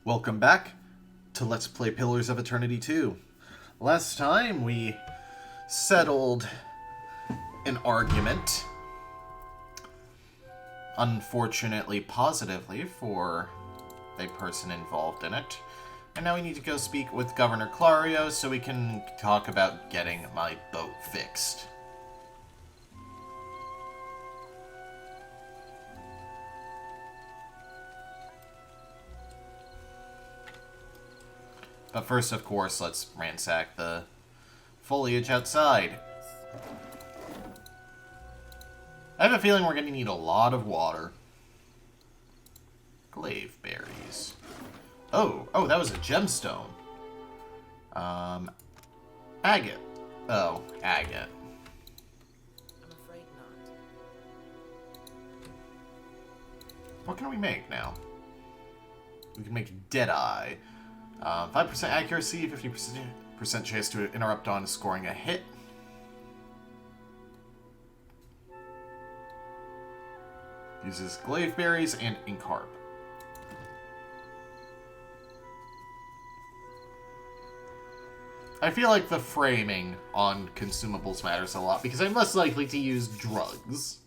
Welcome back to Let's Play Pillars of Eternity 2. Last time we settled an argument, unfortunately positively for a person involved in it, and now we need to go speak with Governor Clario so we can talk about getting my boat fixed. But first, of course, let's ransack the foliage outside. I have a feeling we're going to need a lot of water. Glaive berries. Oh, that was a gemstone. Agate. Oh, agate. I'm afraid not. What can we make now? We can make Deadeye. 5% accuracy, 50% chance to interrupt on scoring a hit. Uses glaive berries and ink harp. I feel like the framing on consumables matters a lot because I'm less likely to use drugs.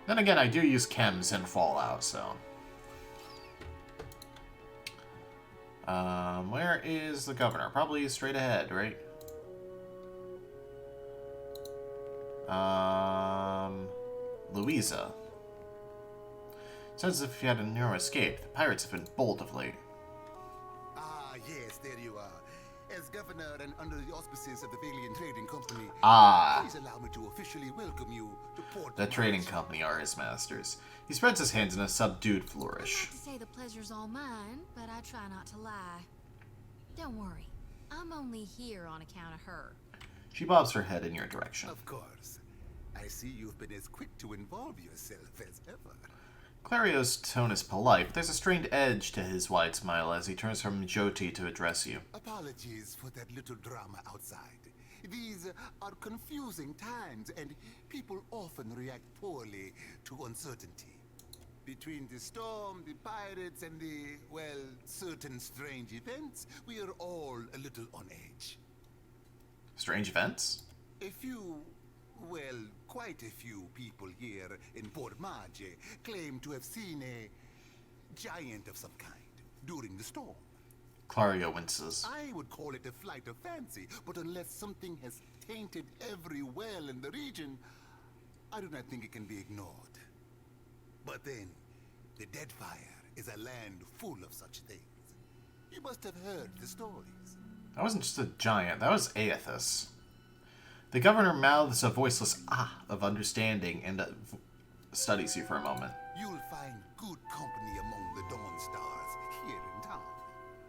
Then again, I do use chems in Fallout, so... where is the governor? Probably straight ahead, right? Louisa. Sounds as if you had a narrow escape. The pirates have been bold of late. Ah, yes, there you are. As governor and under the auspices of the Valiant Trading Company, please allow me to officially welcome you to Port. The trading company are his masters. He spreads his hands in a subdued flourish. I'd like to say the pleasure's all mine, but I try not to lie. Don't worry, I'm only here on account of her. She bobs her head in your direction. Of course. I see you've been as quick to involve yourself as ever. Clario's tone is polite, but there's a strained edge to his wide smile as he turns from Jyoti to address you. Apologies for that little drama outside. These are confusing times, and people often react poorly to uncertainty. Between the storm, the pirates, and the, well, certain strange events, we are all a little on edge. Strange events? A few, well, quite a few people here in Port Marge claim to have seen a giant of some kind during the storm. Clario winces. I would call it a flight of fancy, but unless something has tainted every well in the region, I do not think it can be ignored. But then, the Deadfire is a land full of such things. You must have heard the stories. That wasn't just a giant, that was Aethys. The governor mouths a voiceless ah of understanding and studies you for a moment. You'll find good company among the Dawn Stars here in town.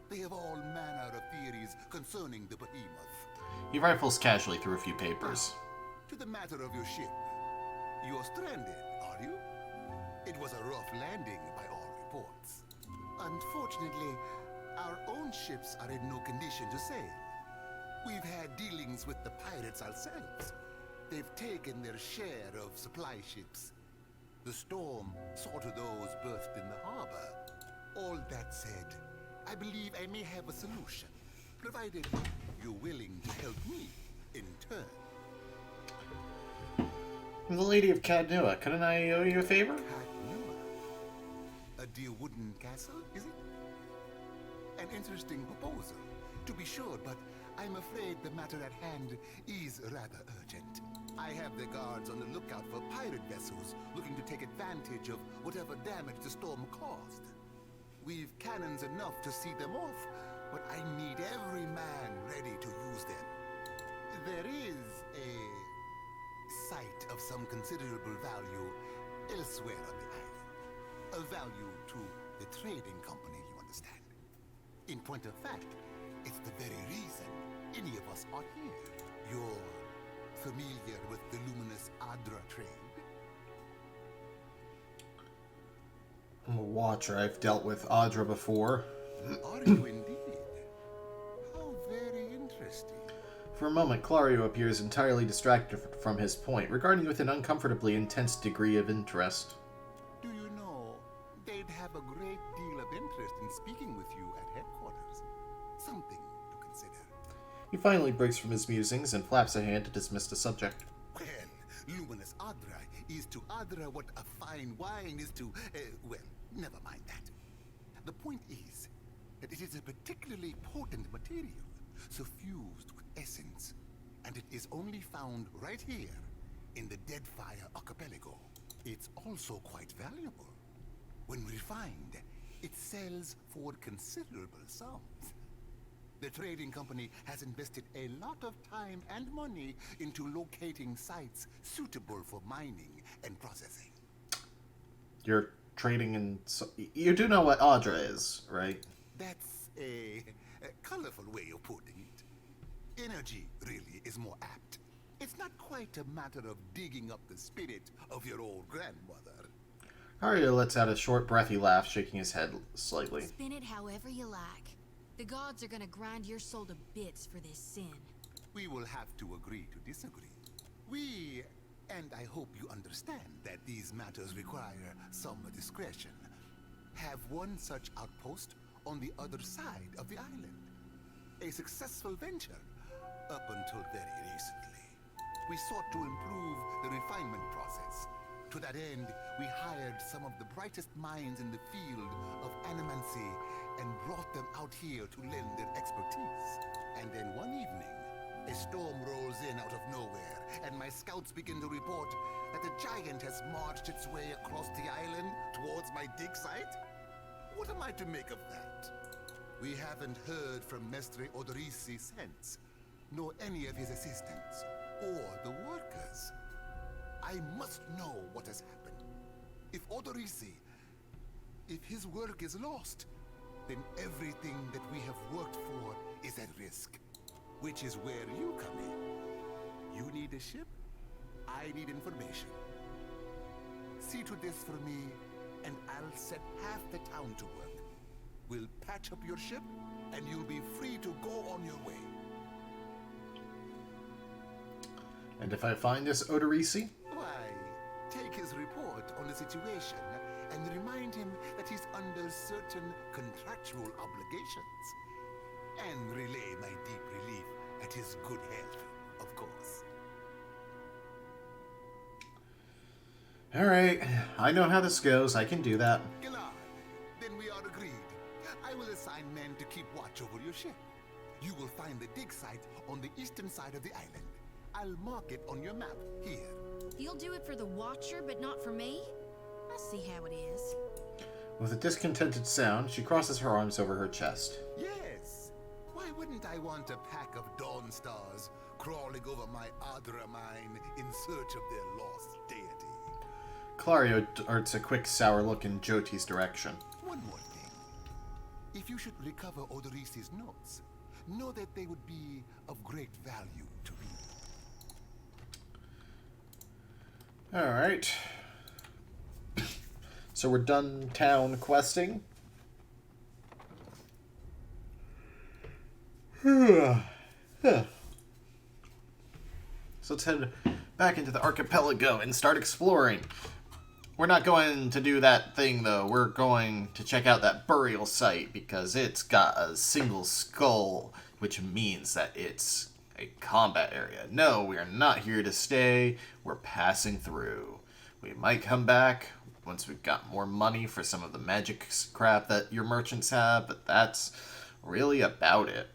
They have all manner of theories concerning the behemoth. He rifles casually through a few papers. To the matter of your ship. You're stranded, are you? It was a rough landing by all reports. Unfortunately, our own ships are in no condition to sail. We've had dealings with the pirates ourselves. They've taken their share of supply ships. The storm saw to those berthed in the harbor. All that said, I believe I may have a solution, provided you're willing to help me in turn. The Lady of Cadnua, couldn't I owe you a favor? Cadnua? A dear wooden castle, is it? An interesting proposal, to be sure, but I'm afraid the matter at hand is rather urgent. I have the guards on the lookout for pirate vessels looking to take advantage of whatever damage the storm caused. We've cannons enough to see them off, but I need every man ready to use them. There is a site of some considerable value elsewhere on the island. A value to the trading company, you understand. In point of fact, it's the very reason any of us are here. You're familiar with the luminous Adra trade? I'm a watcher. I've dealt with Audra before. Are you indeed? How very interesting. For a moment, Clario appears entirely distracted from his point, regarding you with an uncomfortably intense degree of interest. Do you know, They'd have a great deal of interest in speaking with you at headquarters. Something to consider. He finally breaks from his musings and flaps a hand to dismiss the subject. Well, luminous Adra is to Adra what a fine wine is to... well, never mind that. The point is that it is a particularly potent material, suffused with essence, and it is only found right here in the Deadfire Archipelago. It's also quite valuable. When refined, it sells for considerable sums. The trading company has invested a lot of time and money into locating sites suitable for mining and processing. You're trading in... You do know what Audra is, right? That's a colorful way of putting it. Energy, really, is more apt. It's not quite a matter of digging up the spirit of your old grandmother. Arya lets out a short, breathy laugh, shaking his head slightly. Spin it however you like. The gods are gonna grind your soul to bits for this sin. We will have to agree to disagree. We, and I hope you understand that these matters require some discretion, have one such outpost on the other side of the island. A successful venture up until very recently. We sought to improve the refinement process. To that end, we hired some of the brightest minds in the field of animancy and brought them out here to lend their expertise. And then one evening, a storm rolls in out of nowhere, and my scouts begin to report that a giant has marched its way across the island towards my dig site. What am I to make of that? We haven't heard from Mestre Odorisi since, nor any of his assistants, or the workers. I must know what has happened. If Odorisi, if his work is lost, then everything that we have worked for is at risk. Which is where you come in. You need a ship, I need information. See to this for me, and I'll set half the town to work. We'll patch up your ship, and you'll be free to go on your way. And if I find this Odorisi? Why, take his report on the situation and remind him that he's under certain contractual obligations. And relay my deep relief at his good health, of course. Alright, I know how this goes. I can do that. Gillard, then we are agreed. I will assign men to keep watch over your ship. You will find the dig site on the eastern side of the island. I'll mark it on your map here. You'll do it for the Watcher, but not for me? I see how it is. With a discontented sound, she crosses her arms over her chest. Yes. Why wouldn't I want a pack of Dawn Stars crawling over my Adra mine in search of their lost deity? Clario darts a quick, sour look in Jyoti's direction. One more thing. If you should recover Odorisi's notes, know that they would be of great value to me. Alright. So we're done town questing. So let's head back into the archipelago and start exploring. We're not going to do that thing, though. We're going to check out that burial site because it's got a single skull, which means that it's a combat area. No, we are not here to stay. We're passing through. We might come back once we've got more money for some of the magic crap that your merchants have, but that's really about it.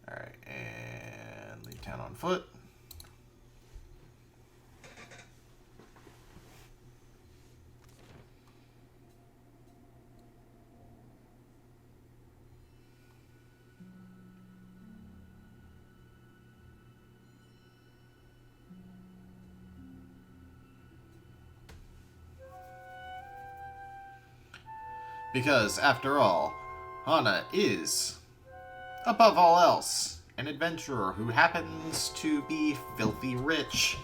Alright, and leave town on foot. Because, after all, Hana is, above all else, an adventurer who happens to be filthy rich.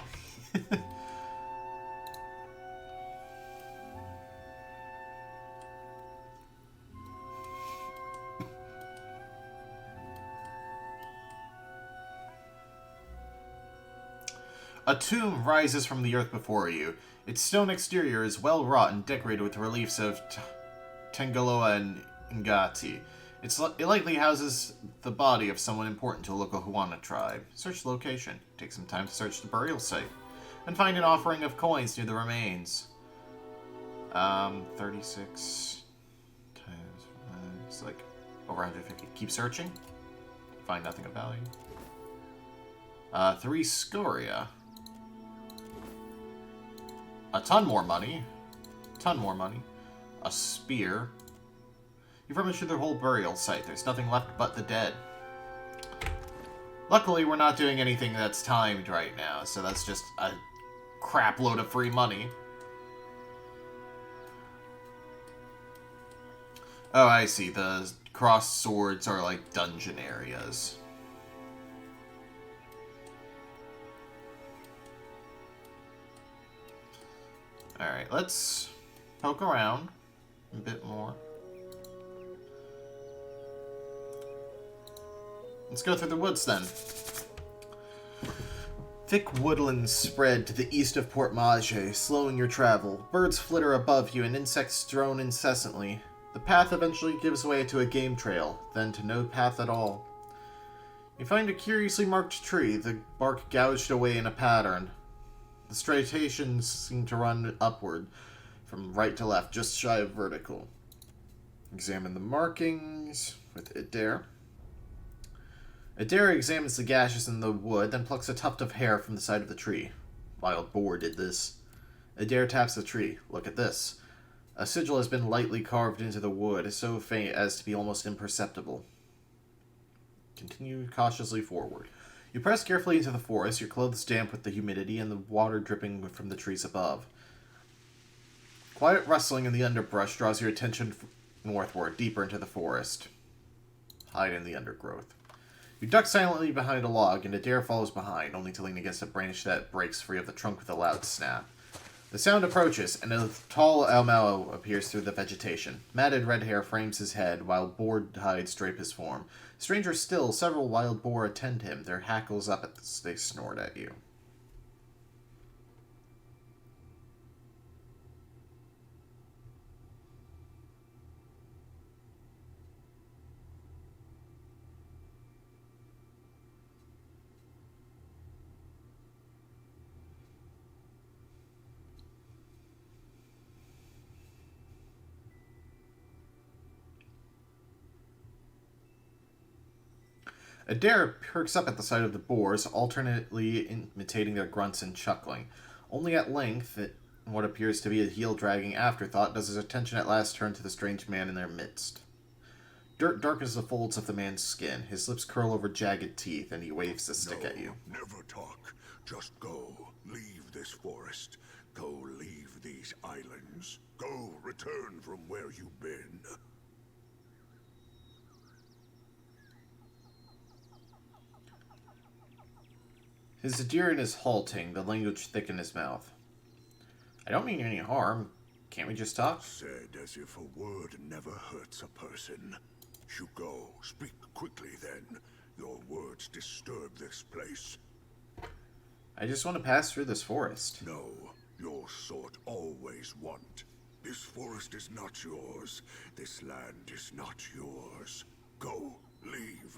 A tomb rises from the earth before you. Its stone exterior is well wrought and decorated with reliefs of Tengaloa and Ngati. It likely houses the body of someone important to a local Huana tribe. Search the location. Take some time to search the burial site. And find an offering of coins near the remains. 36 times 5. It's like over 150. Keep searching. Find nothing of value. 3 scoria. A ton more money. A spear. You've rummaged through the whole burial site. There's nothing left but the dead. Luckily, we're not doing anything that's timed right now, so that's just a crap load of free money. Oh, I see. The crossed swords are like dungeon areas. Alright, let's poke around a bit more. Let's go through the woods then. Thick woodlands spread to the east of Port Mage, slowing your travel. Birds flitter above you and insects drone incessantly. The path eventually gives way to a game trail, then to no path at all. You find a curiously marked tree, the bark gouged away in a pattern. The striations seem to run upward, from right to left, just shy of vertical. Examine the markings with Adair. Adair examines the gashes in the wood, then plucks a tuft of hair from the side of the tree. Wild boar did this. Adair taps the tree. Look at this. A sigil has been lightly carved into the wood, so faint as to be almost imperceptible. Continue cautiously forward. You press carefully into the forest, your clothes damp with the humidity and the water dripping from the trees above. Quiet rustling in the underbrush draws your attention northward, deeper into the forest. Hide in the undergrowth. You duck silently behind a log, and Adair follows behind, only to lean against a branch that breaks free of the trunk with a loud snap. The sound approaches, and a tall Almao appears through the vegetation. Matted red hair frames his head, while boar hides drape his form. Stranger still, several wild boar attend him, their hackles up as they snort at you. Adair perks up at the sight of the boars, alternately imitating their grunts and chuckling. Only at length, in what appears to be a heel-dragging afterthought, does his attention at last turn to the strange man in their midst. Dirt darkens the folds of the man's skin. His lips curl over jagged teeth, and he waves the stick at you. Never talk. Just go. Leave this forest. Go leave these islands. Go return from where you've been. His adherent is halting, the language thick in his mouth. I don't mean any harm. Can't we just talk? Said as if a word never hurts a person. You go. Speak quickly then. Your words disturb this place. I just want to pass through this forest. No, your sort always want. This forest is not yours. This land is not yours. Go. Leave.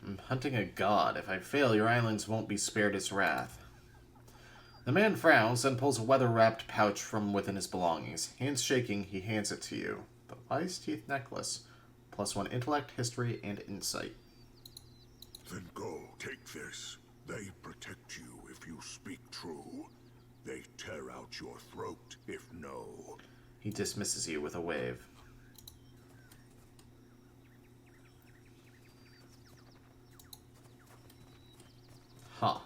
I'm hunting a god. If I fail, your islands won't be spared his wrath. The man frowns, then pulls a weather-wrapped pouch from within his belongings. Hands shaking, he hands it to you. The wise teeth necklace. +1 intellect, history, and insight. Then go, take this. They protect you if you speak true. They tear out your throat if no. He dismisses you with a wave. Huh.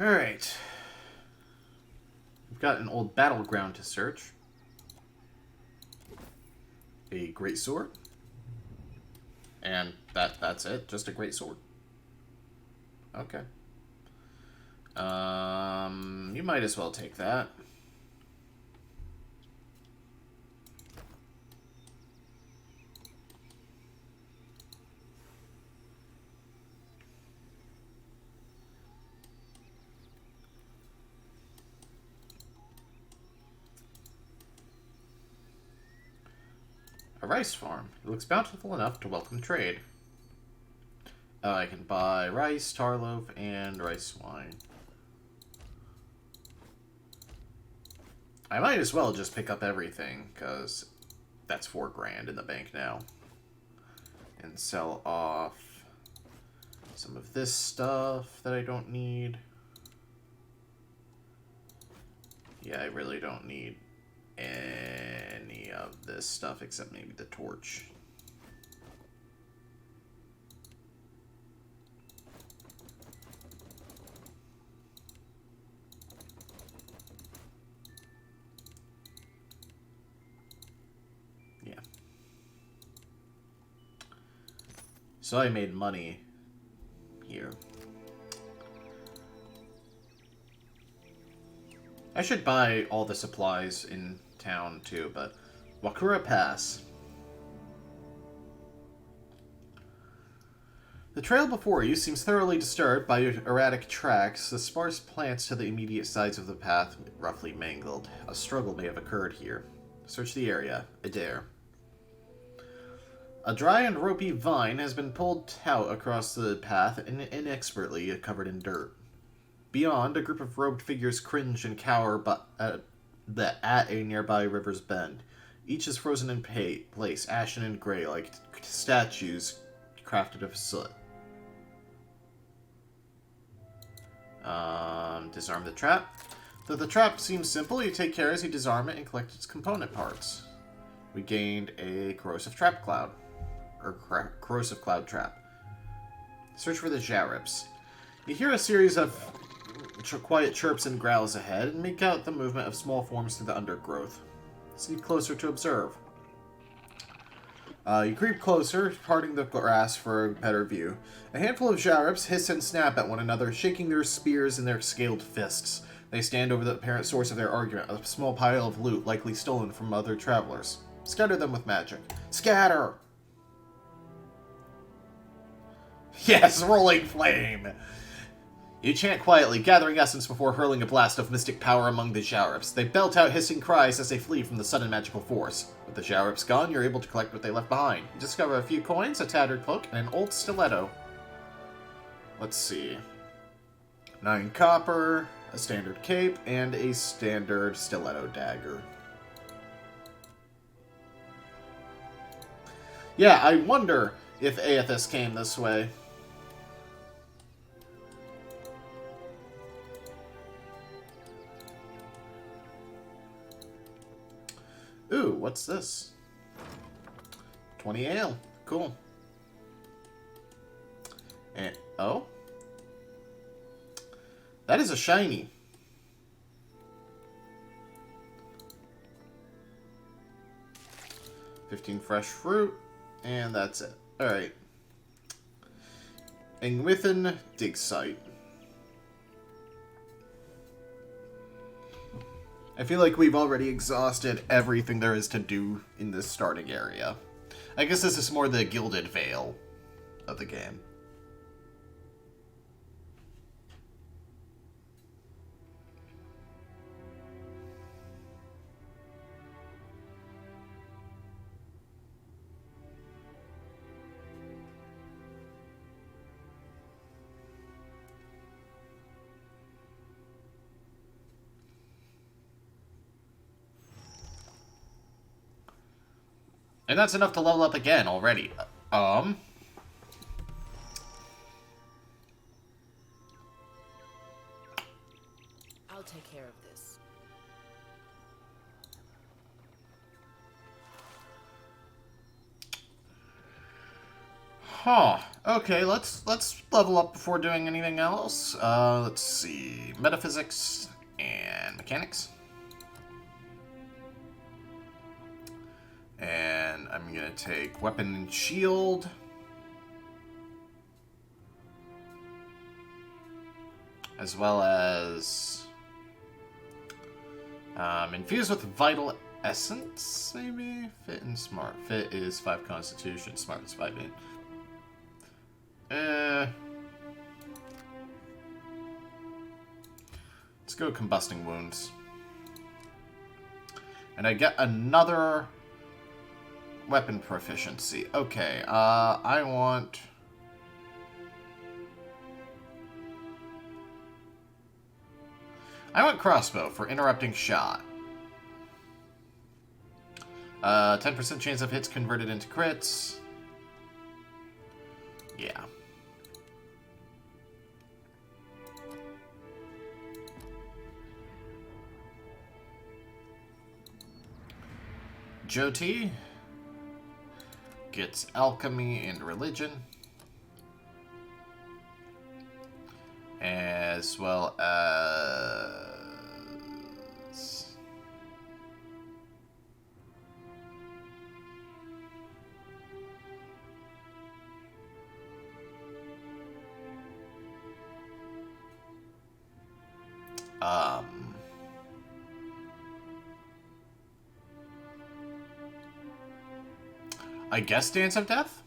Alright. We've got an old battleground to search. A great sword. And that's it. Just a great sword. Okay. You might as well take that. A rice farm. It looks bountiful enough to welcome trade. I can buy rice, tar loaf, and rice wine. I might as well just pick up everything, because that's $4 grand in the bank now. And sell off some of this stuff that I don't need. Yeah, I really don't need any of this stuff except maybe the torch. Yeah. So I made money here. I should buy all the supplies in town too, but Wakura Pass. The trail before you seems thoroughly disturbed by erratic tracks. The sparse plants to the immediate sides of the path roughly mangled. A struggle may have occurred here. Search the area. Adair. A dry and ropey vine has been pulled out across the path and inexpertly covered in dirt. Beyond, a group of robed figures cringe and cower at a nearby river's bend. Each is frozen in place, ashen and gray, like statues crafted of soot. Disarm the trap. Though the trap seems simple, you take care as you disarm it and collect its component parts. We gained a corrosive trap cloud. Or corrosive cloud trap. Search for the Jarips. You hear a series of quiet chirps and growls ahead, and make out the movement of small forms through the undergrowth. Sneak closer to observe. You creep closer, parting the grass for a better view. A handful of Jarips hiss and snap at one another, shaking their spears in their scaled fists. They stand over the apparent source of their argument, a small pile of loot likely stolen from other travelers. Scatter them with magic. Scatter! Yes, rolling flame! You chant quietly, gathering essence before hurling a blast of mystic power among the Jarips. They belt out hissing cries as they flee from the sudden magical force. With the Jarips gone, you're able to collect what they left behind. You discover a few coins, a tattered cloak, and an old stiletto. Let's see. 9 copper, a standard cape, and a standard stiletto dagger. Yeah, I wonder if Aethys came this way. Ooh, what's this? 20 ale. Cool. And, oh? That is a shiny. $15 fresh fruit. And that's it. Alright. And within Digsite. I feel like we've already exhausted everything there is to do in this starting area. I guess this is more the Gilded Veil of the game. And that's enough to level up again already. I'll take care of this. Huh. Okay, let's level up before doing anything else. Let's see. Metaphysics and mechanics. And then I'm gonna take weapon and shield. As well as infused with vital essence, maybe? Fit and smart. Fit is 5 constitution, smart is 5 in. Let's go combusting wounds. And I get another weapon proficiency. Okay, I want crossbow for interrupting shot. 10% chance of hits converted into crits. Yeah. Jyoti gets alchemy and religion, as well as I guess Dance of Death?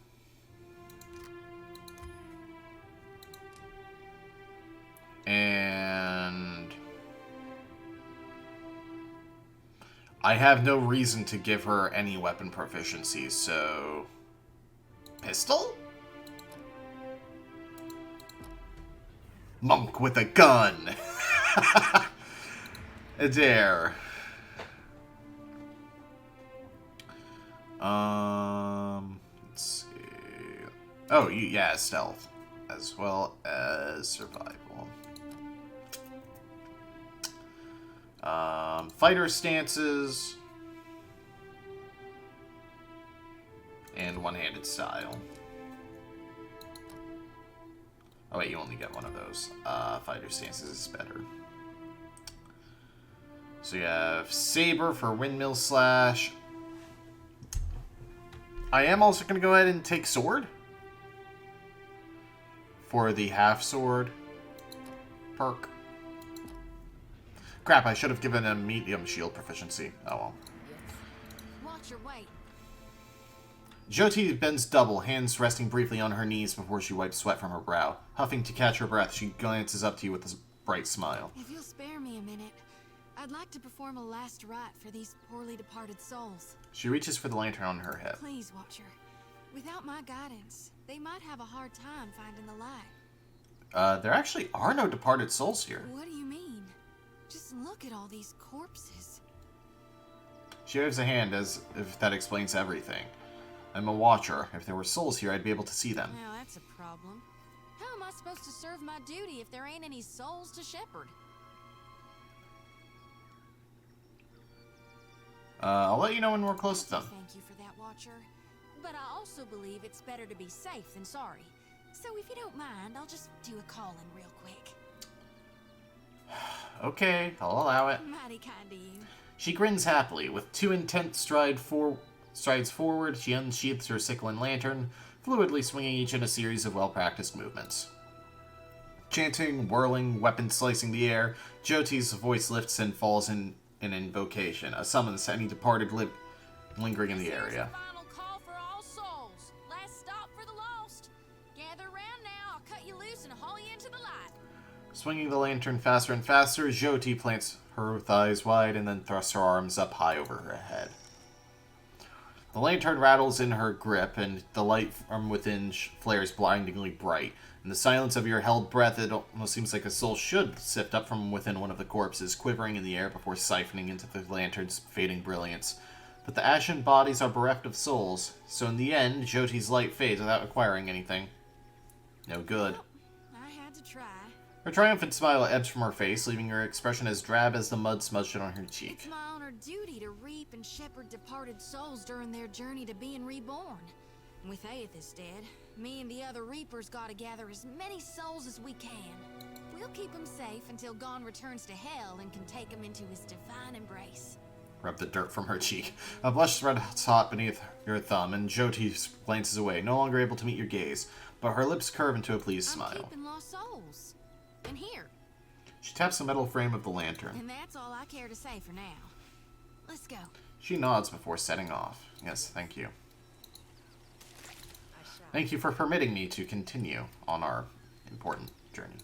And I have no reason to give her any weapon proficiency, so pistol? Monk with a gun. Adair. Let's see. Oh, yeah, stealth, as well as survival. Fighter stances, and one-handed style. Oh wait, you only get one of those. Fighter stances is better. So you have saber for windmill slash. I am also going to go ahead and take sword for the half sword perk. Crap, I should have given a medium shield proficiency. Oh well. Watch your weight. Jyoti bends double, hands resting briefly on her knees before she wipes sweat from her brow. Huffing to catch her breath, she glances up to you with a bright smile. If you'll spare me a minute, I'd like to perform a last rite for these poorly departed souls. She reaches for the lantern on her head. Please, Watcher. Without my guidance, they might have a hard time finding the light. There actually are no departed souls here. What do you mean? Just look at all these corpses. She waves a hand as if that explains everything. I'm a watcher. If there were souls here, I'd be able to see them. Now that's a problem. How am I supposed to serve my duty if there ain't any souls to shepherd? I'll let you know when we're close to them. Thank you for that, Watcher. But I also believe it's better to be safe than sorry. So if you don't mind, I'll just do a call-in real quick. Okay, I'll allow it. Mighty kind of you. She grins happily. With 2 intense strides forward, she unsheaths her sickle and lantern, fluidly swinging each in a series of well-practiced movements. Chanting, whirling, weapon slicing the air, Jyoti's voice lifts and falls in an invocation, a summons to any departed lingering in the area. Final call for all souls. Last stop for the lost. Gather around now. I'll cut you loose and haul you into the light. Swinging the lantern faster and faster, Jyoti plants her thighs wide and then thrusts her arms up high over her head. The lantern rattles in her grip, and the light from within flares blindingly bright. In the silence of your held breath, it almost seems like a soul should sift up from within one of the corpses, quivering in the air before siphoning into the lantern's fading brilliance. But the ashen bodies are bereft of souls, so in the end, Jyoti's light fades without acquiring anything. No good. I had to try. Her triumphant smile ebbs from her face, leaving her expression as drab as the mud smudged on her cheek. It's my honored duty to reap and shepherd departed souls during their journey to being reborn. With Aethys dead, me and the other Reapers gotta gather as many souls as we can. We'll keep them safe until Gon returns to Hell and can take them into his divine embrace. Rub the dirt from her cheek. A blush spreads hot beneath your thumb, and Jyoti glances away, no longer able to meet your gaze. But her lips curve into a pleased I'm smile. keeping lost souls. And here. She taps the metal frame of the lantern. And that's all I care to say for now. Let's go. She nods before setting off. Yes, thank you. Thank you for permitting me to continue on our important journey.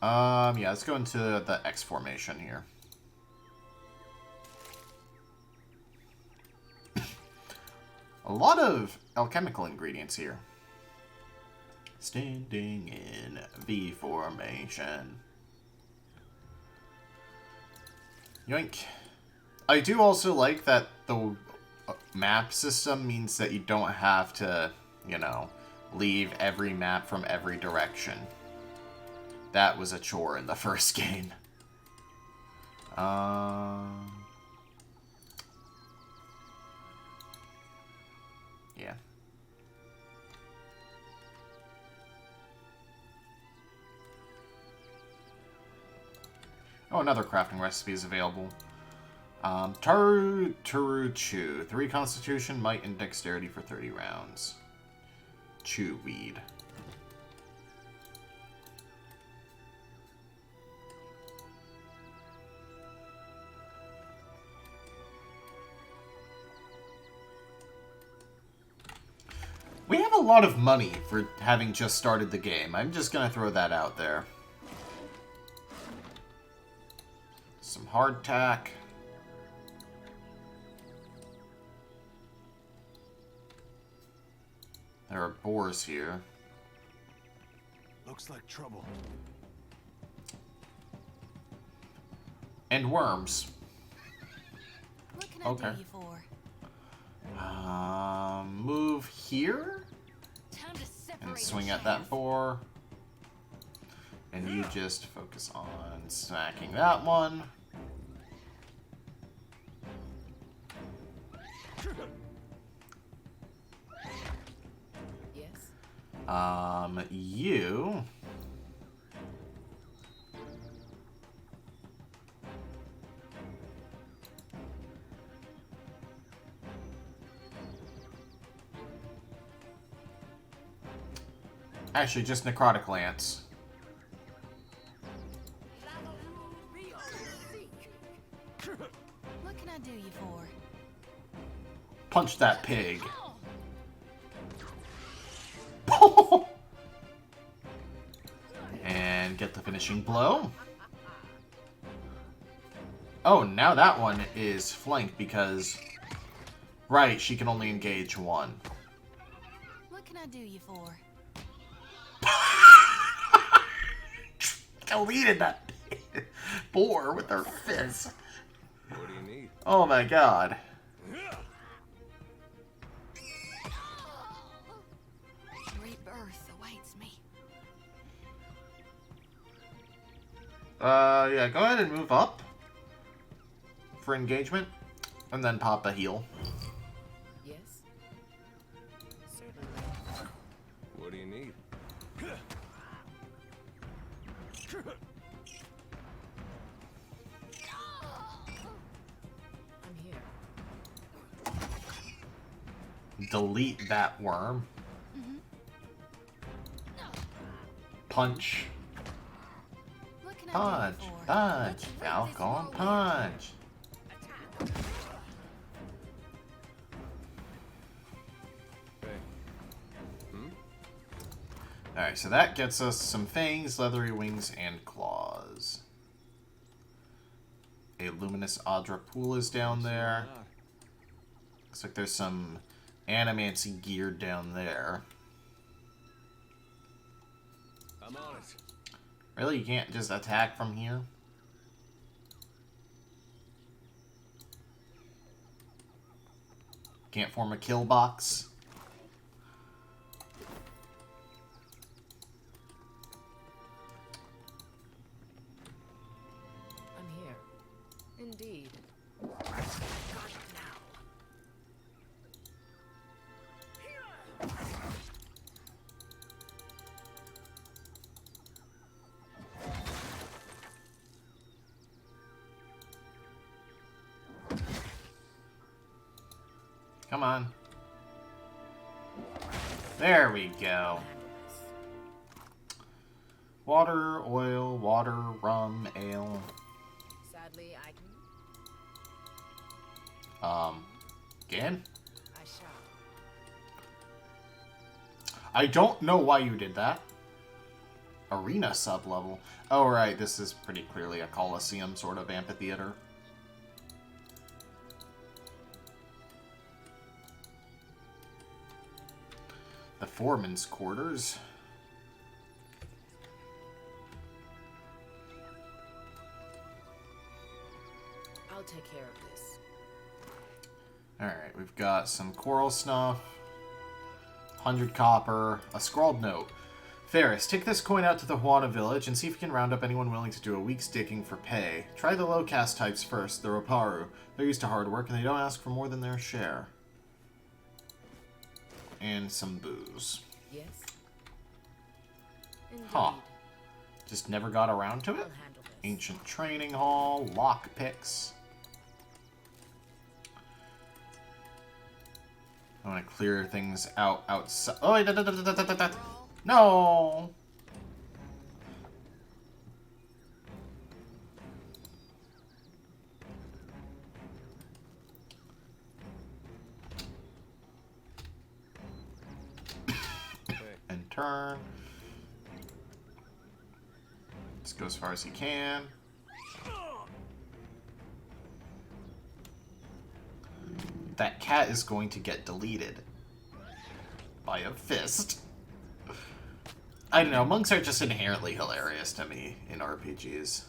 Yeah, let's go into the X formation here. A lot of alchemical ingredients here. Standing in V formation. Yoink. I do also like that the map system means that you don't have to, you know, leave every map from every direction. That was a chore in the first game. Yeah. Oh, another crafting recipe is available. Taruchu. 3 constitution, might, and dexterity for 30 rounds. Chew weed. We have a lot of money for having just started the game. I'm just gonna throw that out there. Some hardtack. There are boars here. Looks like trouble. And worms. What can I Okay. do you for? Move here Time to separate and the swing at that chaff. boar. And you just focus on smacking that one. Yes? You... Actually, just necrotic lance. What can I do you for? Punch that pig. And get the finishing blow. Oh, now that one is flanked because... Right, she can only engage one. What can I do you for? Deleted that boar with her fist. What do you need? Oh my god. Rebirth awaits me. Yeah, go ahead and move up for engagement, and then pop a heal. Yes? Certainly. What do you need? I'm here. Delete that worm. Punch. What can I Punch. do you for? Punch. Falcon punch. Hey. Alright, so that gets us some fangs, leathery wings, and claws. A luminous Adra pool is down there. Looks like there's some animancy gear down there. I'm on it. Really? You can't just attack from here? Can't form a kill box? I'm here. Indeed. Come on. There we go. Water, oil, water, rum, ale. Sadly, I can. Again? I shall. I don't know why you did that. Arena sub-level. Oh, right, this is pretty clearly a Colosseum sort of amphitheater. The foreman's quarters. I'll take care of this. Alright, we've got some coral snuff, 100 copper, a scrawled note. Ferris, take this coin out to the Juana village and see if you can round up anyone willing to do a week's digging for pay. Try the low caste types first, the Roparu. They're used to hard work and they don't ask for more than their share. And some booze. Yes. Indeed. Huh. Just never got around to I'll it? handle this. Ancient training hall, lockpicks. I want to clear things out outside. Oh, wait, no! And turn. Let's go as far as he can. That cat is going to get deleted by a fist. I don't know, monks are just inherently hilarious to me in RPGs.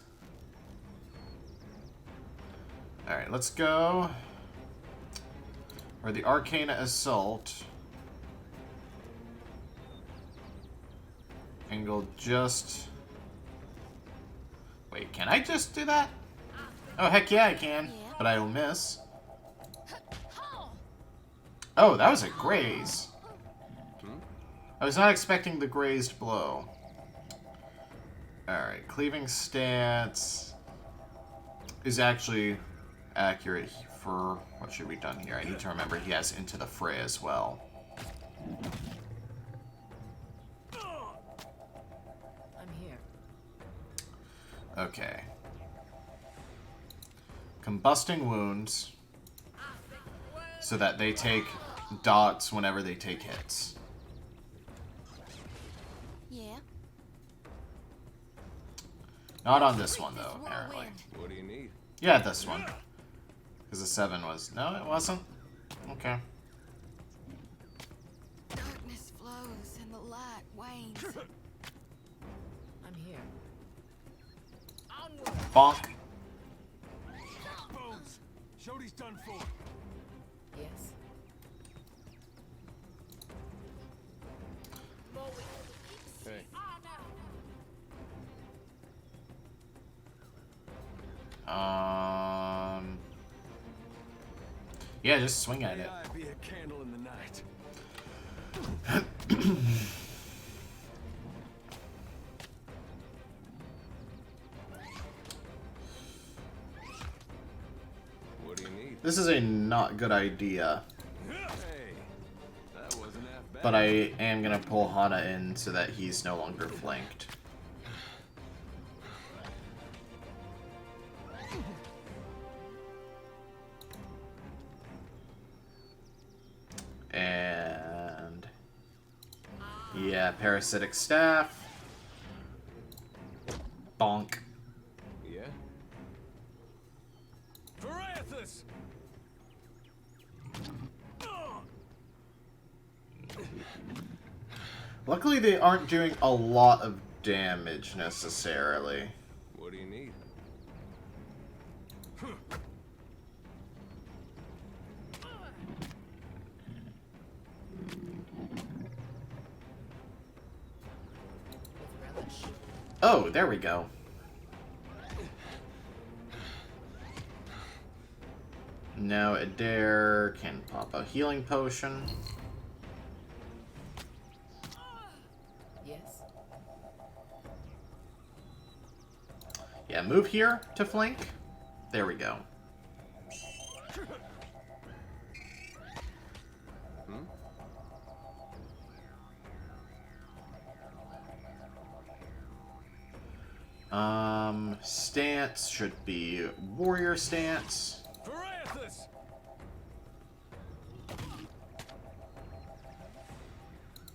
Alright, let's go. For the Arcana Assault. And go just... Wait, can I just do that? Oh, heck yeah, I can. But I'll miss. Oh, that was a graze. I was not expecting the grazed blow. Alright, cleaving stance is actually accurate for what should be done here. I need to remember he has Into the Fray as well. I'm here. Okay. Combusting wounds so that they take dots whenever they take hits. Yeah. Not on this one, though, apparently. What do you need? Yeah, this one. Because the 7 was... No, it wasn't? Okay. Darkness flows and the light wanes. I'm here. Bonk. Bones! Shodi's done for. Yes. Hey. Yeah, just swing at it. I be a candle in the night. What do you need? This is a not good idea, Hey, that wasn't half bad. but I am gonna pull Hana in so that he's no longer flanked. And yeah, parasitic staff. Bonk. Yeah? Varathus! Luckily, they aren't doing a lot of damage necessarily. What do you need? With relish. Oh, there we go. Now Adair can pop a healing potion. Yes. Yeah, move here to flank. There we go. Stance should be warrior stance. Parathus!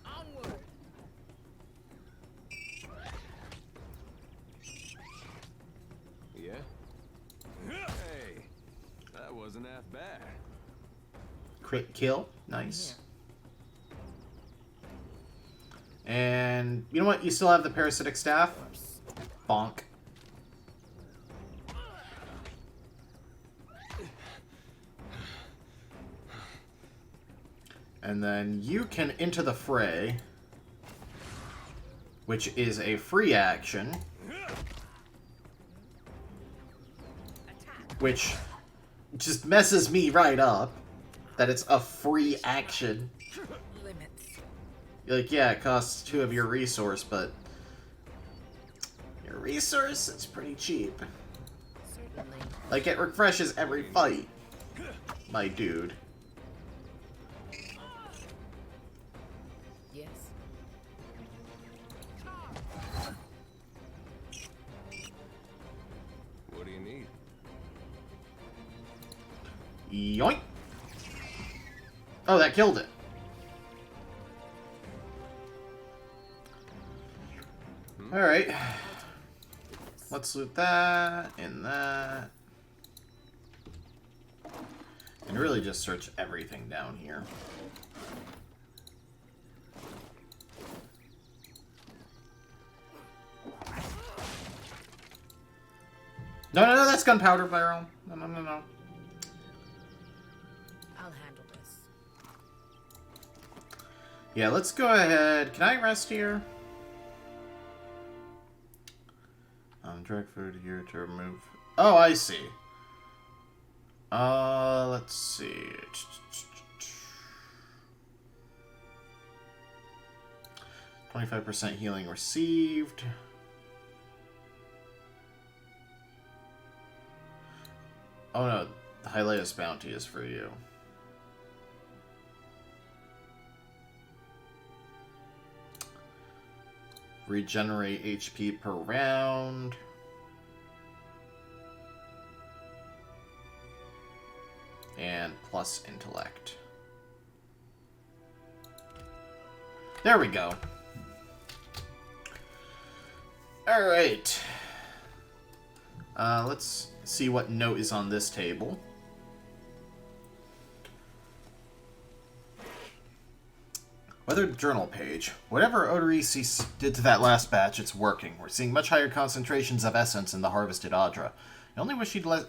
Onward! Yeah? Hey, that wasn't half bad. Crit kill. Nice. Here. And you know what? You still have the parasitic staff. Bonk. And then you can enter the fray, which is a free action, which just messes me right up that it's a free action. Limits. You're like, yeah, it costs 2 of your resource, but your resource is pretty cheap. Certainly. Like, it refreshes every fight, my dude. Yes. What do you need? Yoink! Oh, that killed it. Alright. Let's loot that, and that. And really just search everything down here. No, that's gunpowder barrel. No. I'll handle this. Yeah, let's go ahead. Can I rest here? Direct food here to remove. Oh, I see. Let's see. 25% healing received. Oh no, the Hylea's bounty is for you. Regenerate HP per round. And plus intellect. There we go. Alright. Let's see what note is on this table. Weathered journal page. Whatever Odorisi did to that last batch, it's working. We're seeing much higher concentrations of essence in the harvested Adra. I only wish he'd let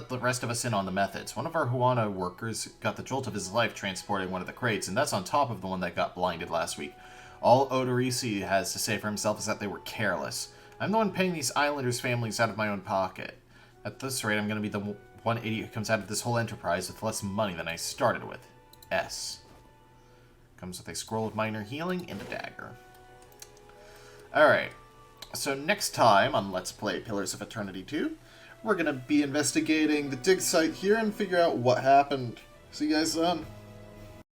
the rest of us in on the methods. One of our Huana workers got the jolt of his life transporting one of the crates, and that's on top of the one that got blinded last week. All Odorisi has to say for himself is that they were careless. I'm the one paying these islanders' families out of my own pocket. At this rate, I'm going to be the one idiot who comes out of this whole enterprise with less money than I started with. S. Comes with a scroll of minor healing and a dagger. Alright, so next time on Let's Play Pillars of Eternity 2, we're going to be investigating the Digsite here and figure out what happened. See you guys then.